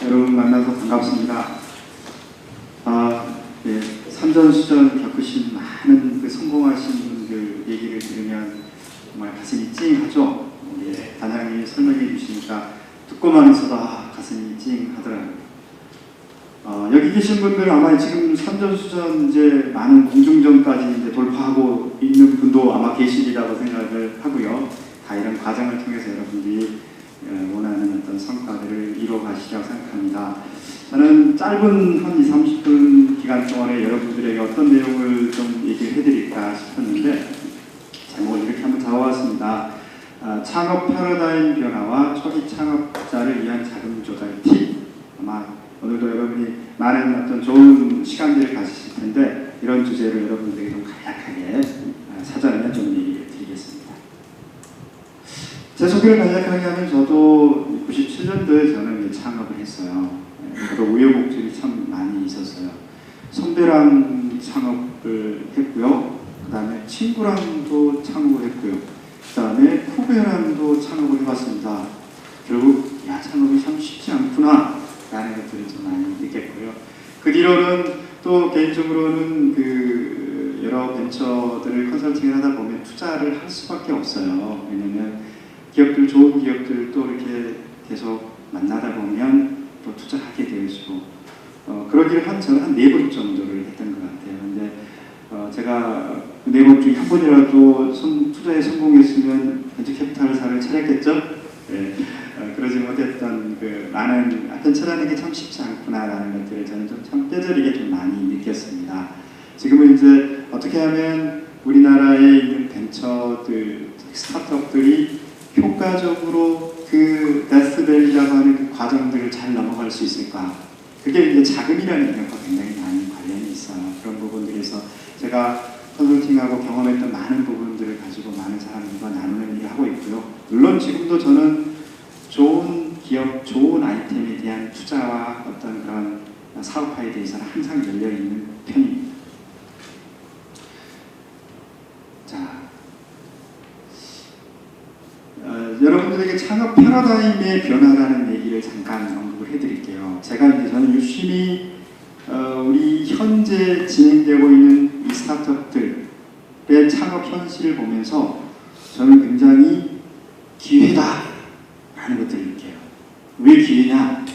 여러분 만나서 반갑습니다. 네, 산전수전 겪으신 많은 그 성공하신 분들 얘기를 들으면 정말 가슴이 찡하죠. 예, 단장님이 설명해 주시니까 듣고만 있어도 가슴이 찡하더라고요. 여기 계신 분들 아마 지금 산전수전 이제 많은 공중전까지 이제 돌파하고 있는 분도 아마 계시리라고 생각을 하고요. 다 이런 과정을 통해서 여러분들이 원하는 어떤 성과들을 이루어가시라고 생각합니다. 저는 짧은 한 20-30분 기간 동안에 여러분들에게 어떤 내용을 좀 얘기를 해드릴까 싶었는데 제목을 이렇게 한번 잡아왔습니다. 창업 패러다임 변화와 초기 창업자를 위한 자금 조달 팁. 아마 오늘도 여러분이 많은 어떤 좋은 시간들을 가지실 텐데 이런 주제로 여러분들에게 좀 간략하게 사전에 좀 얘기를 드리겠습니다. 제 소개를 간략하게 하면 저도 97년도에 저는 창업을 했어요. 저도 우여곡절이 참 많이 있었어요. 선배랑 창업을 했고요. 그 다음에 친구랑도 창업을 했고요. 그 다음에 후배랑도 창업을 해봤습니다. 결국 창업이 참 쉽지 않구나 라는 것들을 좀 많이 느꼈고요. 그 뒤로는 또 개인적으로는 그 여러 벤처들을 컨설팅을 하다 보면 투자를 할 수밖에 없어요. 왜냐면 기업들, 좋은 기업들 또 이렇게 계속 만나다 보면 또 투자하게 되어지고 그러기를 저는 한 4번 정도를 했던 것 같아요. 근데 제가 4번 중에 한 번이라도 투자에 성공했으면 벤처캐피탈사를 차렸겠죠? 네. 그러지 못했던 그 많은 벤처라는 게 참 쉽지 않구나라는 것들을 저는 참 뼈저리게 좀 많이 느꼈습니다. 지금은 이제 어떻게 하면 우리나라에 있는 벤처들, 스타트업들이 효과적으로 그 데스밸리라고 하는 그 과정들을 잘 넘어갈 수 있을까? 그게 이제 자금이라는 영역과 굉장히 많은 관련이 있어요. 그런 부분들에서 제가 컨설팅하고 경험했던 많은 부분들을 가지고 많은 사람들과 나누는 일을 하고 있고요. 물론 지금도 저는 좋은 기업, 좋은 아이템에 대한 투자와 어떤 그런 사업화에 대해서는 항상 열려있는 편입니다. 자, 여러분들에게 창업 패러다임의 변화라는 얘기를 잠깐 언급을 해드릴게요. 저는 유심히 우리 현재 진행되고 있는 이 스타트업들의 창업 현실을 보면서 저는 굉장히 기회다 라는 것들을 느껴요. 왜 기회냐?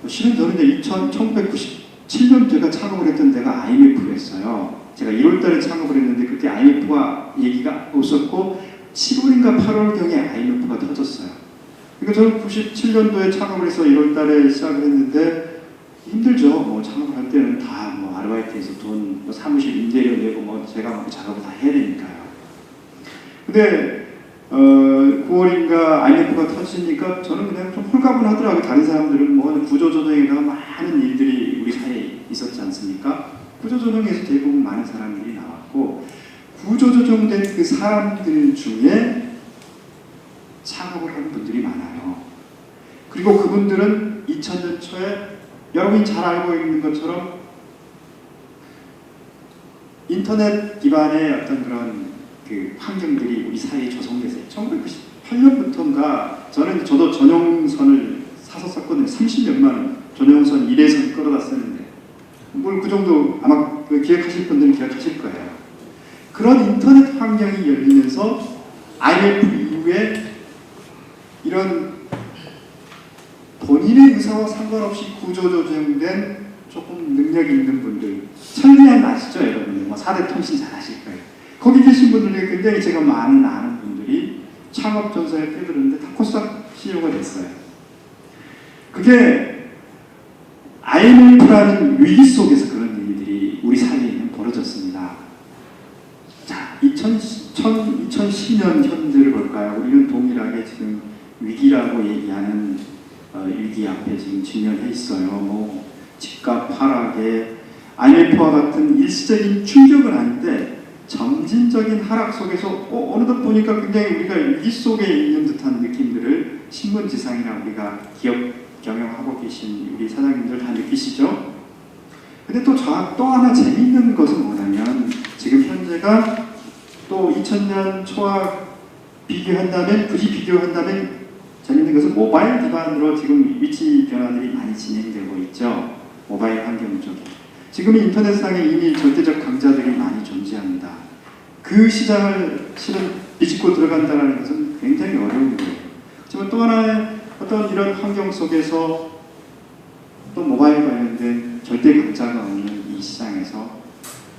실은 저는 이제 1997년도가 창업을 했던 데가 IMF였어요. 제가 1월달에 창업을 했는데 그때 IMF가 얘기가 없었고 7월인가 8월경에 IMF가 터졌어요. 그러니까 저는 97년도에 창업을 해서 1월달에 시작을 했는데 힘들죠. 창업을 할 때는 다 아르바이트해서 돈, 사무실 임대료 내고 제가 작업을 다 해야 되니까요. 근데 9월인가 IMF가 터지니까 저는 그냥 좀 홀가분하더라고요. 다른 사람들은 구조조정에다가 많은 일들이 우리 사회에 있었지 않습니까? 구조조정에서 대부분 많은 사람들이 나왔고 구조조정된 그 사람들 중에 창업을 하는 분들이 많아요. 그리고 그분들은 2000년 초에 여러분이 잘 알고 있는 것처럼 인터넷 기반의 어떤 그런 그 환경들이 우리 사회에 조성됐어요. 1998년부터인가 저도 전용선을 사서 썼거든요. 30몇만 원 전용선 1회선 끌어다 쓰는데 그 정도 아마 기억하실 분들은 기억하실 거예요. 그런 인터넷 환경이 열리면서 IMF 이후에 이런 본인의 의사와 상관없이 구조조정된 조금 능력이 있는 분들, 천리안 아시죠 여러분들? 4대 통신 잘 아실 거예요. 거기 계신 분들 중에 굉장히 제가 아는 분들이 창업 전선에 뛰어들었는데 다 코스닥 CEO가 됐어요. 그게 IMF라는 위기 속에서 그런 일들이 우리 사회에는 벌어졌습니다. 자, 2012년 현재를 볼까요? 우리는 동일하게 지금 위기라고 얘기하는 위기 앞에 지금 직면해 있어요. 집값 하락에 IMF와 같은 일시적인 충격은 아닌데 점진적인 하락 속에서 어느덧 보니까 굉장히 우리가 위기 속에 있는 듯한 느낌들을 신문지상이나 우리가 기업 경영하고 계신 우리 사장님들 다 느끼시죠? 근데 또 하나 재미있는 것은 뭐냐면 지금 현재가 또 2000년 초와 비교한다면 재밌는 것은 모바일 기반으로 지금 위치 변화들이 많이 진행되고 있죠. 모바일 환경 쪽에. 지금 인터넷상에 이미 절대적 강자들이 많이 존재합니다. 그 시장을 실은 비집고 들어간다는 것은 굉장히 어려운 거예요. 하지만 또 하나의 어떤 이런 환경 속에서 또 모바일 관련된 절대 강자가 없는 이 시장에서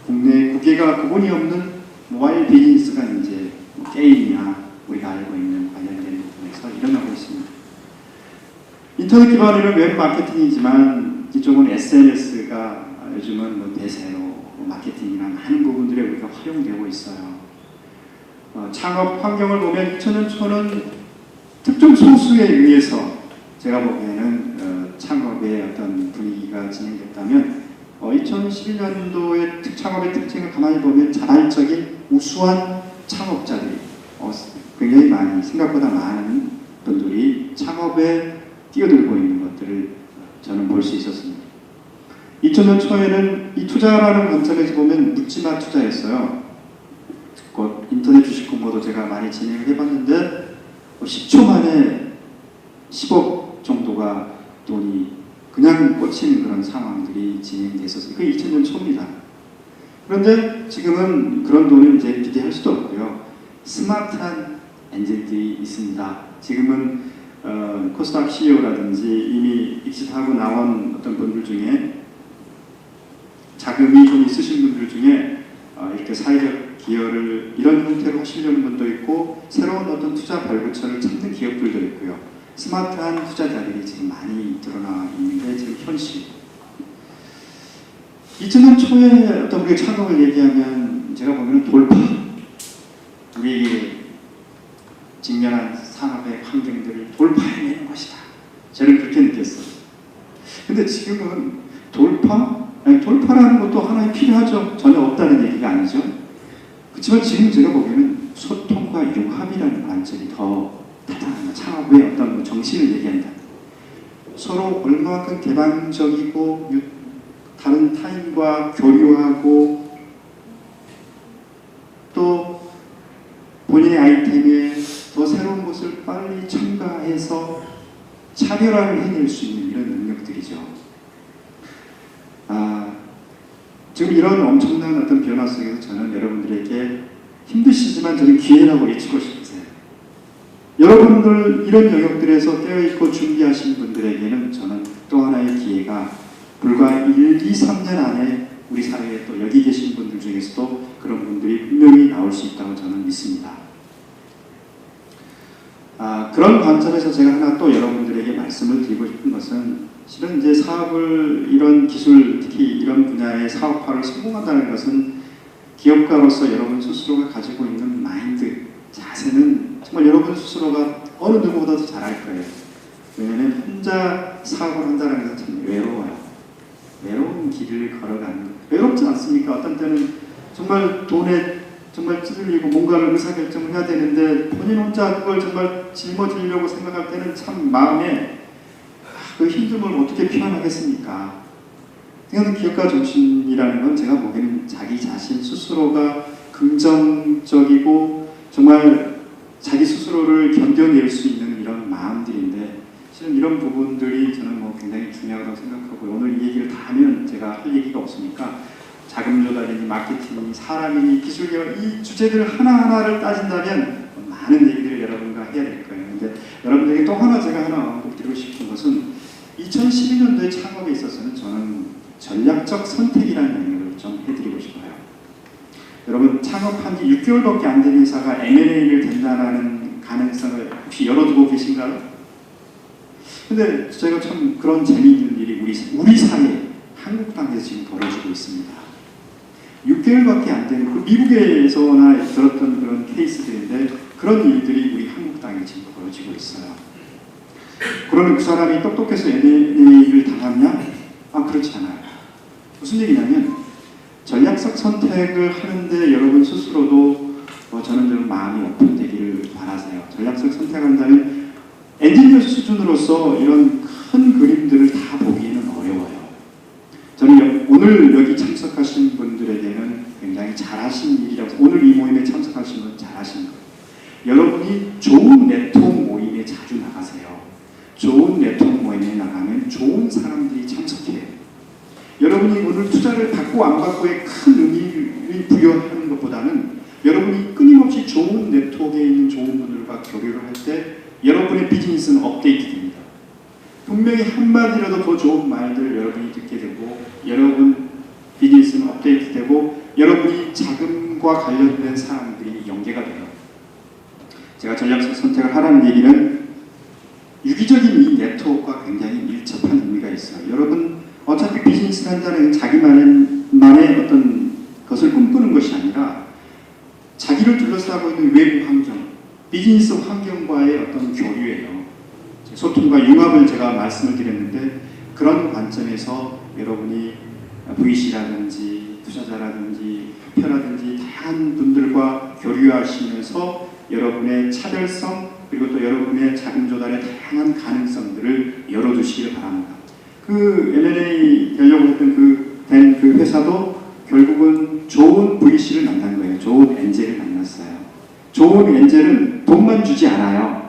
국내 국외가 구분이 없는 모바일 비즈니스가 이제 게임이나 우리가 알고 있는 관련된 부분에서 일어나고 있습니다. 인터넷 기반으로는 웹 마케팅이지만 이쪽은 SNS가 요즘은 뭐 대세로 마케팅이나 많은 부분들에 우리가 활용되고 있어요. 창업 환경을 보면 2000년 초는 특정 소수에 의해서 제가 보기에는 창업의 어떤 분위기가 진행됐다면 2011년도의 창업의 특징을 가만히 보면 자발적인 우수한 창업자들이 굉장히 많이 생각보다 많은 분들이 창업에 뛰어들고 있는 것들을 저는 볼 수 있었습니다. 2000년 초에는 이 투자라는 관점에서 보면 묻지마 투자였어요. 곧 인터넷 주식 공모도 제가 많이 진행을 해봤는데 10초 만에 10억 정도가 돈이 그냥 꽂히는 그런 상황들이 진행됐었어요. 그게 2000년 초입니다. 그런데 지금은 그런 돈을 이제 기대할 수도 없고요. 스마트한 엔젤들이 있습니다. 지금은 코스닥 CEO라든지 이미 익스트하고 나온 어떤 분들 중에 자금이 좀 있으신 분들 중에 이렇게 사회적 기여를 이런 형태로 하시려는 분도 있고 새로운 어떤 투자 발굴처를 찾는 기업들도 있고요. 스마트한 투자자들이 지금 많이 드러나 있는 게 지금 현실. 2000년 초에 어떤 우리가 창업을 얘기하면 제가 보면 돌파, 우리에게 직면한 산업의 환경들을 돌파해내는 것이다. 저는 그렇게 느꼈어요. 근데 지금은 돌파라는 것도 하나의 필요하죠. 전혀 없다는 얘기가 아니죠. 그렇지만 지금 제가 보기에는 소통과 융합이라는 관점이 더 타당한 창업의 어떤 정신을 얘기한다. 서로 얼마만큼 개방적이고 다른 타인과 교류하고 또 본인의 아이템에 더 새로운 것을 빨리 첨가해서 차별화를 해낼 수 있는 이런 능력들이죠. 지금 이런 엄청난 어떤 변화 속에서 저는 여러분들에게 힘드시지만 저는 기회라고 외치고 싶으세요. 여러분들 이런 영역들에서 깨어있고 준비하신 분들에게는 저는 또 하나의 기회가 불과 1, 2, 3년 안에 우리 사회에 또 여기 계신 분들 중에서도 그런 분들이 분명히 나올 수 있다고 저는 믿습니다. 그런 관점에서 제가 하나 또 여러분들에게 말씀을 드리고 싶은 것은 실은 이제 사업을 이런 기술 특히 이런 분야의 사업화를 성공한다는 것은 기업가로서 여러분 스스로가 가지고 있는 마인드, 자세는 정말 여러분 스스로가 어느 누구보다도 잘할 거예요. 왜냐하면 혼자 사업을 한다는 것은 참 외로워요. 외로운 길을 걸어가는 외롭지 않습니까? 어떤 때는 정말 돈에 정말 찌들리고 뭔가를 의사결정을 해야 되는데 본인 혼자 그걸 정말 짊어지려고 생각할 때는 참 마음에 그 힘듦을 어떻게 표현하겠습니까? 그냥 기업가 정신이라는 건 제가 보기에는 자기 자신 스스로가 긍정적이고 정말 자기 스스로를 견뎌낼 수 있는 이런 마음들인데 실은 이런 부분들이 저는 뭐 굉장히 중요하다고 생각하고 오늘 이 얘기를 다 하면 제가 할 얘기가 없으니까 자금 조달이니 마케팅이니 사람이니 기술 개발 이 주제들 하나하나를 따진다면 많은 얘기들을 여러분과 해야 될 거예요. 근데 여러분들에게 또 하나 제가 하나 언급드리고 싶은 것은 2012년도에 창업에 있어서는 저는 전략적 선택이라는 영역을 좀 해드리고 싶어요. 여러분 창업한 지 6개월밖에 안 된 회사가 M&A를 된다는 가능성을 혹시 열어두고 계신가요? 근데 제가 참 그런 재미있는 일이 우리 사회 한국 땅에서 지금 벌어지고 있습니다. 6개월밖에 안 된 미국에서나 들었던 그런 케이스들인데 그런 일들이 우리 한국 땅에 지금 벌어지고 있어요. 그러면 그 사람이 똑똑해서 M&A를 당하냐? 그렇지 않아요. 무슨 얘기냐면 전략적 선택을 하는데 여러분 스스로도 저는 좀 마음이 오픈되기를 바라세요. 전략적 선택한다면 엔지니어 수준으로서 이런 큰 그림들을 다 보기에는 어려워요. 저는 오늘 여기 참석하신 분들에게는 굉장히 잘하신 일이라고 오늘 이 모임에 참석하신 분 잘하신 거예요. 여러분이 좋은 네트워크 모임에 자주 나가세요. 여러분이 오늘 투자를 받고 안 받고에 큰 의미를 부여하는 것보다는 여러분이 끊임없이 좋은 네트워크에 있는 좋은 분들과 교류를 할 때 여러분의 비즈니스는 업데이트됩니다. 분명히 한마디라도 더 좋은 말들을 여러분이 듣게 되고 여러분 비즈니스는 업데이트되고 여러분이 자금과 관련된 사람들이 연계가 돼요. 제가 전략 선택을 하라는 얘기는 유기적인 이 네트워크가 굉장히 밀접한 의미가 있어요. 여러분 어차피 비즈니스를 한다는 자기만의 어떤 것을 꿈꾸는 것이 아니라 자기를 둘러싸고 있는 외부 환경, 비즈니스 환경과의 어떤 교류예요. 소통과 융합을 제가 말씀을 드렸는데 그런 관점에서 여러분이 VC라든지 투자자라든지 협회라든지 다양한 분들과 교류하시면서 여러분의 차별성 그리고 또 여러분의 자금 조달의 다양한 가능성들을 열어두시길 바랍니다. 그 M&A 되려고 했던 그 회사도 결국은 좋은 VC를 만난 거예요. 좋은 엔젤을 만났어요. 좋은 엔젤은 돈만 주지 않아요.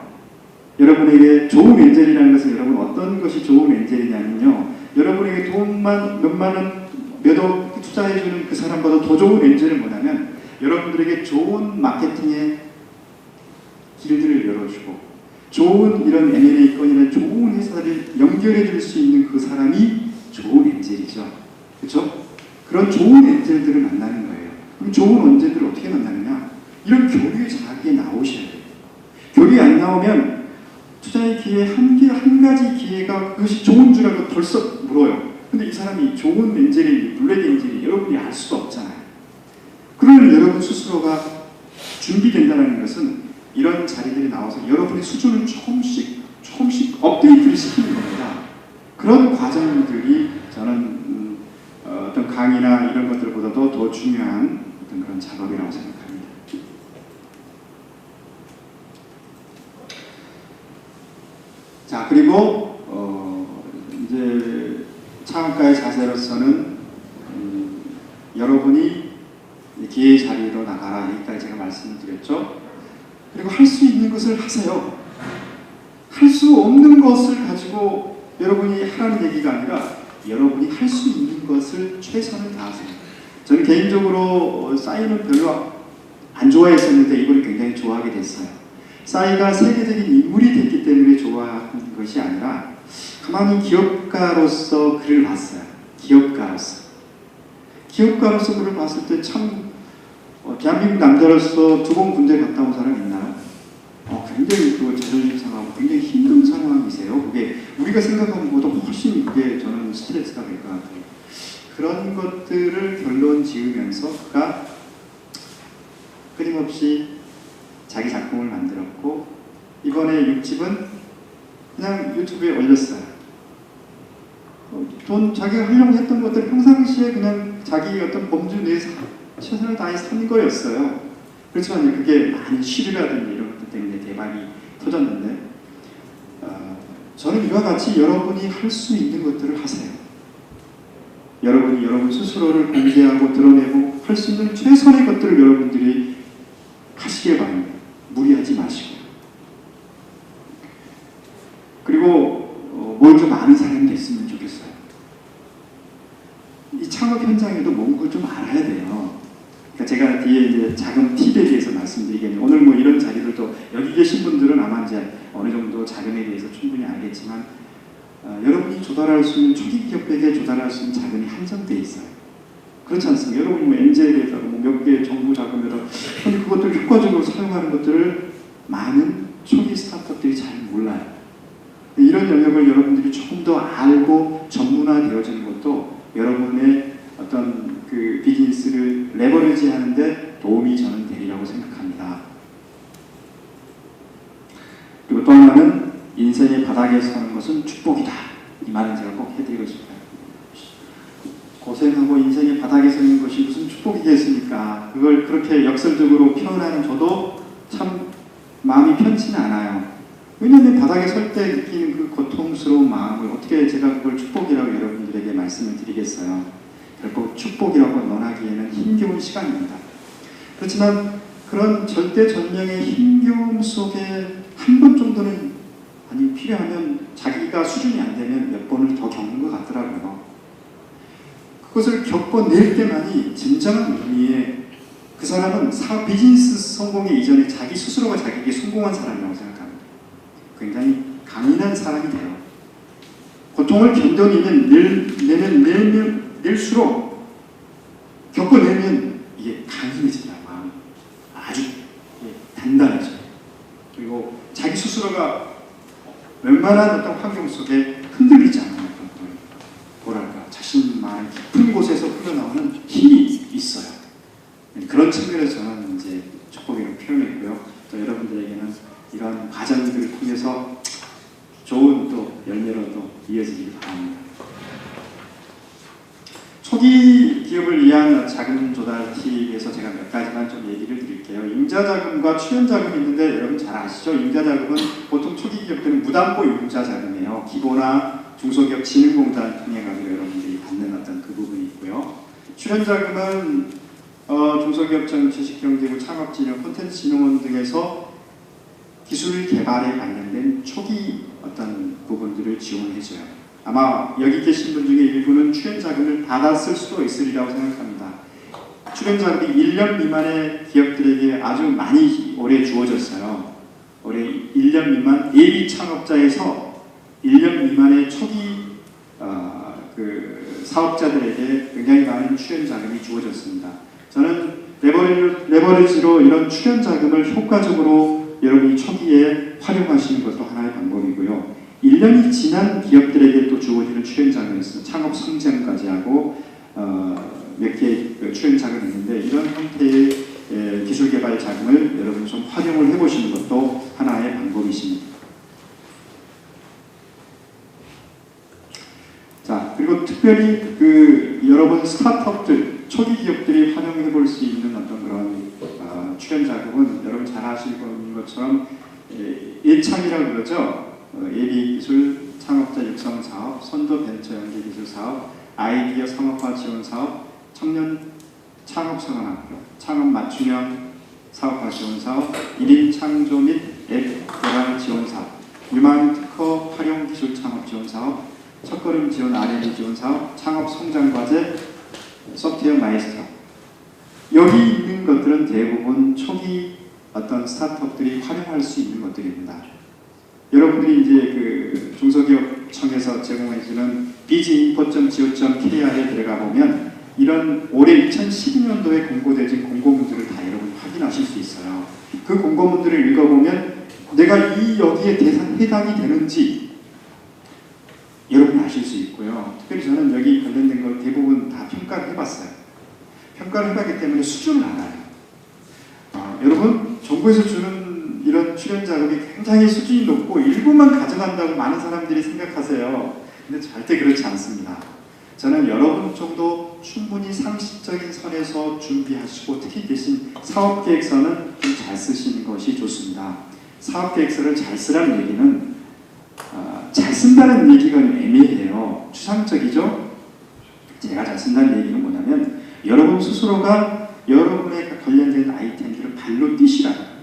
여러분에게 좋은 엔젤이라는 것은 여러분 어떤 것이 좋은 엔젤이냐면요. 여러분에게 돈만 몇만 원 몇억 투자해주는 그 사람보다 더 좋은 엔젤은 뭐냐면 여러분들에게 좋은 마케팅의 길들을 열어주고 좋은 이런 M&A 건이나 좋은 회사를 연결해 줄 수 있는 그 사람이 좋은 엔젤이죠. 그렇죠? 그런 좋은 엔젤들을 만나는 거예요. 그럼 좋은 엔젤들을 어떻게 만나느냐? 이런 교류의 자리에 나오셔야 돼요. 교류에 안 나오면 투자의 기회 한 가지 기회가 그것이 좋은 줄 알고 벌써 물어요. 근데 이 사람이 좋은 엔젤인지 블랙 엔젤인지 여러분이 알 수가 없잖아요. 그러면 여러분 스스로가 준비된다는 것은 이런 자리들이 나와서 여러분의 수준을 조금씩 업데이트를 시키는 겁니다. 그런 과정들이 저는 어떤 강의나 이런 것들보다도 더 중요한 어떤 그런 작업이라고 생각합니다. 자, 그리고 이제 창업가의 자세로서는 여러분이 기회의 자리로 나가라. 여기까지 제가 말씀을 드렸죠. 그리고 할 수 있는 것을 하세요. 할 수 없는 것을 가지고 여러분이 하라는 얘기가 아니라 여러분이 할 수 있는 것을 최선을 다하세요. 저는 개인적으로 싸이는 별로 안 좋아했었는데 이걸 굉장히 좋아하게 됐어요. 싸이가 세계적인 인물이 됐기 때문에 좋아하는 것이 아니라 가만히 기업가로서 글을 봤어요. 기업가로서 글을 봤을 때 참 대한민국 남자로서 2번 군대 갔다 온 사람 있나요? 굉장히 그 자존심 상하고 굉장히 힘든 상황이세요. 그게 우리가 생각하는 것보다 훨씬 그게 저는 스트레스가 될 것 같아요. 그런 것들을 결론 지으면서 그가 끊임없이 자기 작품을 만들었고 이번에 6집은 그냥 유튜브에 올렸어요. 자기가 하려고 했던 것들 평상시에 그냥 자기 어떤 범주 내에서 최선을 다해서 한 거였어요. 그렇지만 그게 많은 시류라든지 이런 것들 때문에 대박이 터졌는데 저는 이와 같이 여러분이 할 수 있는 것들을 하세요. 여러분이 여러분 스스로를 공개하고 드러내고 할 수 있는 최선의 것들을 여러분들이 하시길 바랍니다. 무리하지 마시고. 그리고 뭘 좀 아는 사람이 됐으면 좋겠어요. 이 창업 현장에도 뭔가 좀 알아야 돼요. 그러니까 제가 뒤에 이제 자금 팁에 대해서 말씀드리겠는데 오늘 뭐 이런 자리들도 여기 계신 분들은 아마 이제 어느 정도 자금에 대해서 충분히 알겠지만 여러분이 조달할 수 있는 초기 기업에게 조달할 수 있는 자금이 한정되어 있어요. 그렇지 않습니까? 여러분이 뭐 엔젤에다가 뭐 몇 개의 정부 자금에다 근데 그것들을 효과적으로 사용하는 것들을 많은 초기 스타트업들이 잘 몰라요. 이런 영역을 여러분들이 조금 더 알고 전문화되어지는 것도 여러분의 어떤 그 비즈니스를 레버리지 하는데 도움이 저는 되리라고 생각합니다. 그리고 또 하나는 인생의 바닥에 서는 것은 축복이다. 이 말은 제가 꼭 해드리고 싶어요. 고생하고 인생의 바닥에 서는 것이 무슨 축복이겠습니까? 그걸 그렇게 역설적으로 표현하는 저도 참 마음이 편치는 않아요. 왜냐하면 바닥에 설 때 느끼는 그 고통스러운 마음을 어떻게 제가 그걸 축복이라고 여러분들에게 말씀을 드리겠어요. 결국 축복이라고 논하기에는 힘겨운 시간입니다. 그렇지만 그런 절대전명의 힘겨움 속에 한 번 정도는 아니 필요하면 자기가 수준이 안 되면 몇 번을 더 겪는 것 같더라고요. 그것을 겪어낼 때만이 진정한 의미의 그 사람은 비즈니스 성공의 이전에 자기 스스로가 자기에게 성공한 사람이라고 생각합니다. 굉장히 강인한 사람이 돼요. 고통을 견뎌내면 낼수록 겪어내면 이게 강인해진다. 마음이 아주 단단해져요. 그리고 자기 스스로가 웬만한 어떤 환경 속에 흔들리지 않는 어떤 뭐랄까 자신만의 깊은 곳에서 흘러나오는 힘이 있어요. 그런 측면에서 저는 이제 축복이라고 표현했고요. 또 여러분들에게는 이런 과정들을 통해서 좋은 또 열매로 또 이어지길 바랍니다. 초기 기업을 위한 자금 조달 팁에서 제가 몇 가지만 좀 얘기를 드릴게요. 융자자금과 출연자금이 있는데 여러분 잘 아시죠? 융자자금은 보통 초기 기업들은 무담보 융자자금이에요. 기고나 중소기업 진흥공단 통해 가지고 여러분들이 받는 어떤 그 부분이 있고요. 출연자금은 중소기업청 지식경제부 창업진흥 콘텐츠진흥원 등에서 기술 개발에 관련된 초기 어떤 부분들을 지원해줘요. 아마 여기 계신 분 중에 일부는 출연자금을 받았을 수도 있으리라고 생각합니다. 출연자금이 1년 미만의 기업들에게 아주 많이 올해 주어졌어요. 올해 1년 미만 예비 창업자에서 1년 미만의 초기 그 사업자들에게 굉장히 많은 출연자금이 주어졌습니다. 저는 레버리지로 이런 출연자금을 효과적으로 여러분이 초기에 활용하시는 것도 하나의 방법이고요. 1년이 지난 기업들에게 또 주어지는 출연자금이 있어요. 창업 성장까지 하고 몇 개의 출연자금이 있는데 이런 형태의 기술개발 자금을 여러분 좀 활용을 해보시는 것도 하나의 방법이십니다. 자, 그리고 특별히 여러분 스타트업들, 초기 기업들이 활용해 볼 수 있는 어떤 그런 출연자금은 여러분 잘 아시는 것처럼 예창이라고 그러죠. 예비기술 창업자 육성 사업, 선도 벤처 연계 기술 사업, 아이디어 상업화 지원 사업, 청년 창업 상업학교, 창업 맞춤형 사업화 지원 사업, 1인 창조 및 앱 개발 지원 사업, 유망 특허 활용 기술 창업 지원 사업, 첫걸음 지원 R&D 지원 사업, 창업 성장 과제, 소프트웨어 마이스터. 여기 있는 것들은 대부분 초기 어떤 스타트업들이 활용할 수 있는 것들입니다. 여러분들이 이제 중소기업청에서 제공해주는 biz인포.go.kr에 들어가 보면 이런 올해 2012년도에 공고되진 공고문들을 다 여러분 확인하실 수 있어요. 그 공고문들을 읽어보면 내가 여기에 해당이 되는지 여러분 아실 수 있고요. 특별히 저는 여기 관련된 걸 대부분 다 평가를 해봤어요. 평가를 해봤기 때문에 수준을 알아요. 여러분 정부에서 주는 이런 출연자금이 굉장히 수준이 높고 일부만 가져간다고 많은 사람들이 생각하세요. 근데 절대 그렇지 않습니다. 저는 여러분 정도 충분히 상식적인 선에서 준비하시고 특히 대신 사업계획서는 좀 잘 쓰시는 것이 좋습니다. 사업계획서를 잘 쓰라는 얘기는 잘 쓴다는 얘기가 애매해요. 추상적이죠? 제가 잘 쓴다는 얘기는 뭐냐면 여러분 스스로가 여러분에 관련된 아이템들을 발로 뛰시라는 거예요.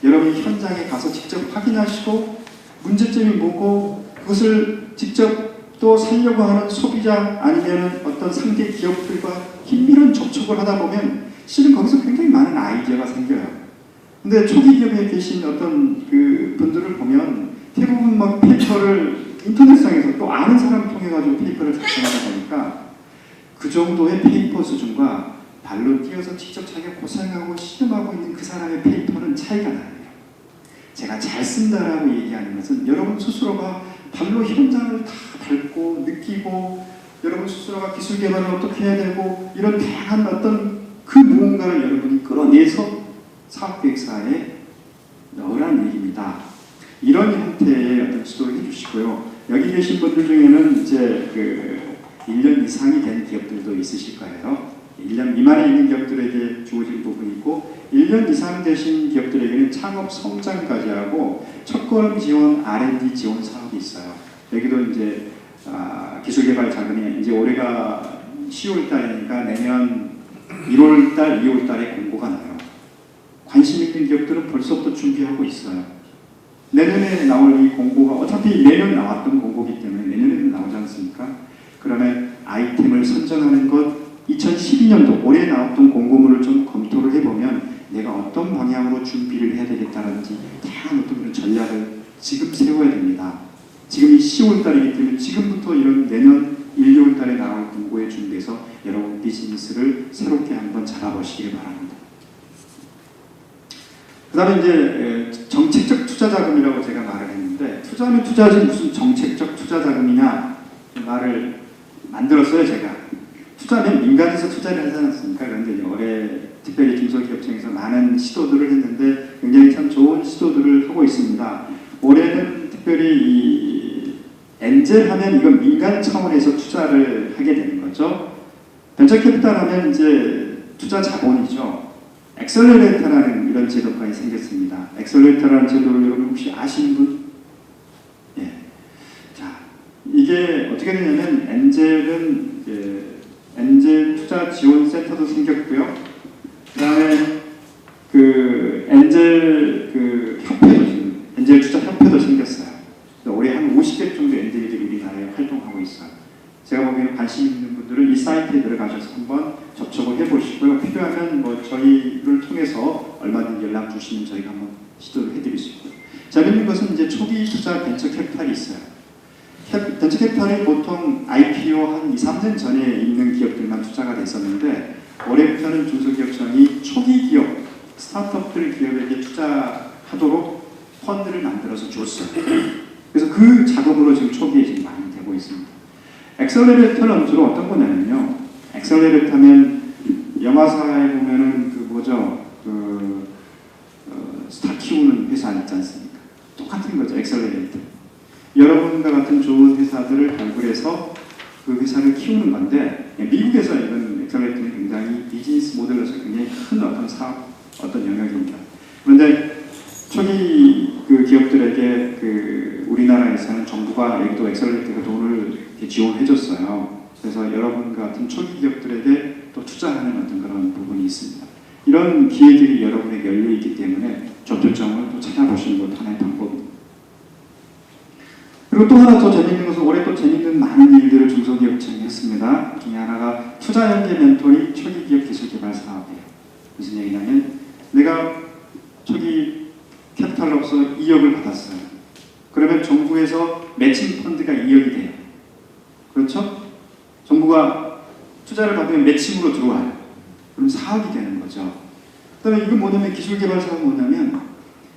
여러분이 현장에 가서 직접 확인하시고 문제점이 뭐고 그것을 직접 또 살려고 하는 소비자 아니면 어떤 상대 기업들과 긴밀한 접촉을 하다 보면 실은 거기서 굉장히 많은 아이디어가 생겨요. 근데 초기 기업에 계신 어떤 분들을 보면 대부분 막 페이퍼를 인터넷상에서 또 아는 사람 통해 가지고 페이퍼를 작성하다 보니까 그 정도의 페이퍼 수준과 발로 뛰어서 직접 자기가 고생하고 실험하고 있는 그 사람의 페이퍼는 차이가 나요. 제가 잘 쓴다라고 얘기하는 것은 여러분 스스로가 발로 현장을 다 밟고 느끼고 여러분 스스로가 기술 개발을 어떻게 해야 되고 이런 다양한 어떤 그 무언가를 여러분이 끌어내서 사업계획서에 넣으라는 얘기입니다. 이런 형태의 어떤 지도를 해주시고요. 여기 계신 분들 중에는 이제 1년 이상이 된 기업들도 있으실 거예요. 1년 미만에 있는 기업들에게 주어진 부분이 있고 1년 이상 되신 기업들에게는 창업 성장까지 하고 첫걸음 지원 R&D 지원 사업이 있어요. 여기도 이제 기술개발 자금이 이제 올해가 10월 달이니까 내년 1월 달, 2월 달에 공고가 나요. 관심 있는 기업들은 벌써부터 준비하고 있어요. 내년에 나올 이 공고가 어차피 내년 나왔던 공고기 때문에 내년에도 나오지 않습니까? 그러면 아이템을 선정하는 것 2012년도 올해 나왔던 공고문을 좀 검토를 해보면 내가 어떤 방향으로 준비를 해야 되겠다든지 다양한 어떤 그런 전략을 지금 세워야 됩니다. 지금 이 10월 달이기 때문에 지금부터 이런 내년 1, 2월 달에 나올 공고에 준비해서 여러분 비즈니스를 새롭게 한번 잡아보시길 바랍니다. 그 다음에 이제 정책적 투자 자금이라고 제가 말을 했는데 투자는 투자지 무슨 정책적 투자 자금이냐 말을 만들었어요. 제가 투자는 민간에서 투자를 하지 않았습니까? 그런데 올해 특별히 중소기업청에서 많은 시도들을 했는데 굉장히 참 좋은 시도들을 하고 있습니다. 올해는 특별히 이 엔젤 하면 이건 민간 차원에서 투자를 하게 되는 거죠. 벤처캐피탈 하면 이제 투자 자본이죠. 엑셀러레이터라는 이런 제도가 생겼습니다. 엑셀러레이터라는 제도를 여러분 혹시 아시는 분? 예. 자, 이게 어떻게 되냐면 엔젤 투자 지원 센터도 생겼고요. 그다음에 그 엔젤 협회도 지금 엔젤 투자 협회도 생겼어요. 올해 한 50개 정도 엔젤들이 우리나라에 활동하고 있어요. 제가 보기에는 관심 있는 분들은 이 사이트에 들어가셔서 한번 접촉을 해보시고요. 필요하면 뭐 저희를 통해서 얼마든지 연락 주시면 저희가 한번 시도를 해드릴 수 있고요. 재밌는 것은 이제 초기 투자 벤처 캐피탈이 있어요. 벤처 캐피탈이 보통 IPO 한 2, 3년 전에 있는 기업들만 투자가 됐었는데 올해부터는 중소기업청이 초기 기업, 스타트업들 기업에게 투자하도록 펀드를 만들어서 줬어요. 그래서 그 작업으로 지금 초기에 지금 많이 되고 있습니다. 엑셀러레이터는 주로 어떤 거냐면요. 엑셀러레이터 하면 영화사에 보면은 그 뭐죠? 스타 키우는 회사 있지 않습니까? 똑같은 거죠. 엑셀러레이터. 여러분과 같은 좋은 회사들을 발굴해서 그 회사를 키우는 건데 미국에서 이런 엑셀러레이터는 굉장히 비즈니스 모델로서 굉장히 큰 어떤 사업, 어떤 영역입니다. 그런데 초기 그 기업들에게 그 우리나라에서는 정부가 여기도 엑셀러레이터가 돈을 지원해줬어요. 그래서 여러분 같은 초기 기업들에게 또 투자하는 어떤 그런 부분이 있습니다. 이런 기회들이 여러분에게 열려있기 때문에 접촉점을 또 찾아보시는 것도 하나의 방법입니다. 그리고 또 하나 더 재밌는 것은 올해 또 재밌는 많은 일들을 중소기업청이 했습니다. 그 중에 하나가 투자연계 멘토링 초기기업 기술개발 사업이에요. 무슨 얘기냐면 내가 초기 캐피탈로서 2억을 받았어요. 그러면 정부에서 매칭 펀드가 2억이 돼요. 그렇죠? 정부가 투자를 받으면 매칭으로 들어와요. 그럼 4억이 되는 거죠. 그 다음에 이건 뭐냐면 기술개발 사업은 뭐냐면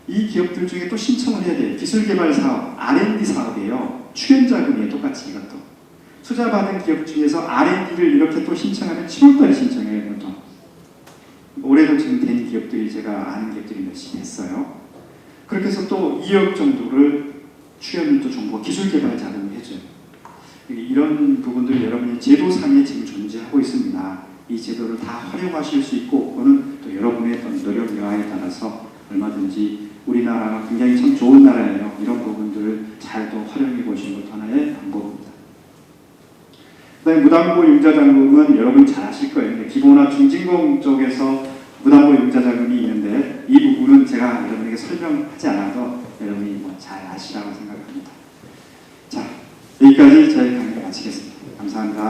이 기업들 중에 또 신청을 해야 돼요. 기술개발 사업, R&D 사업이에요. 출연자금이에요. 똑같이 이것도. 투자받은 기업 중에서 R&D를 이렇게 또 신청하면 7월달에 신청해요. 이것도. 올해도 지금 된 기업들이 제가 아는 기업들이 몇십 했어요. 그렇게 해서 또 2억 정도를 출연을 또 정부가 기술개발 자금을 해줘요. 이런 부분들 여러분이 제도상에 지금 존재하고 있습니다. 이 제도를 다 활용하실 수 있고 그거는 또 여러분의 어떤 노력 여하에 따라서 얼마든지 우리나라가 굉장히 참 좋은 나라예요. 이런 부분들을 잘 또 활용해 보시는 것도 하나의 방법입니다. 그 다음에 무담보 융자자금은 여러분이 잘 아실 거예요. 기본화 중진공 쪽에서 무담보 융자자금이 있는데 이 부분은 제가 여러분에게 설명하지 않아도 여러분이 뭐 잘 아시라고 생각합니다. 자, 여기까지 저희 강의 마치겠습니다. 감사합니다.